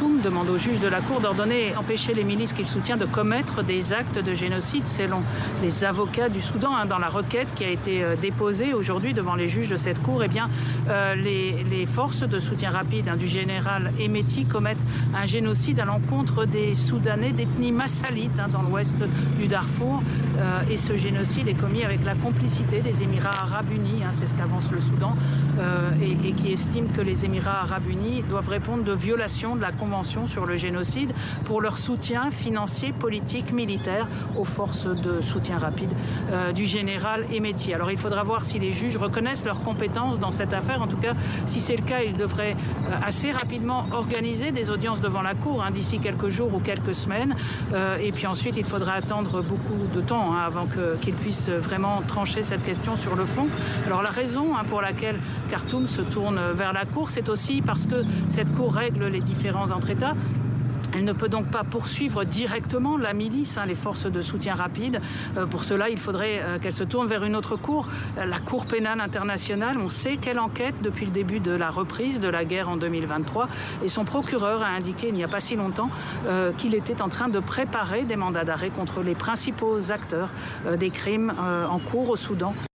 Khartoum demande au juge de la Cour d'ordonner et empêcher les milices qu'il soutient de commettre des actes de génocide, selon les avocats du Soudan. Dans la requête qui a été déposée aujourd'hui devant les juges de cette Cour, eh bien, les forces de soutien rapide du général Hemeti commettent un génocide à l'encontre des Soudanais d'ethnie massalite dans l'ouest du Darfour. Et ce génocide est commis avec la complicité des Émirats arabes unis, c'est ce qu'avance le Soudan, et qui estime que les Émirats arabes unis doivent répondre de violation de la Convention sur le génocide pour leur soutien financier, politique, militaire aux forces de soutien rapide du général Hemeti. Alors il faudra voir si les juges reconnaissent leurs compétences dans cette affaire. En tout cas, si c'est le cas, ils devraient assez rapidement organiser des audiences devant la Cour d'ici quelques jours ou quelques semaines. Et puis ensuite, il faudra attendre beaucoup de temps avant qu'ils puissent vraiment trancher cette question sur le fond. Alors la raison pour laquelle Khartoum se tourne vers la Cour, c'est aussi parce que cette Cour règle les différends entre États. Elle ne peut donc pas poursuivre directement la milice, les forces de soutien rapide. Pour cela, il faudrait qu'elle se tourne vers une autre cour, la Cour pénale internationale. On sait qu'elle enquête depuis le début de la reprise de la guerre en 2023. Et son procureur a indiqué il n'y a pas si longtemps qu'il était en train de préparer des mandats d'arrêt contre les principaux acteurs des crimes en cours au Soudan.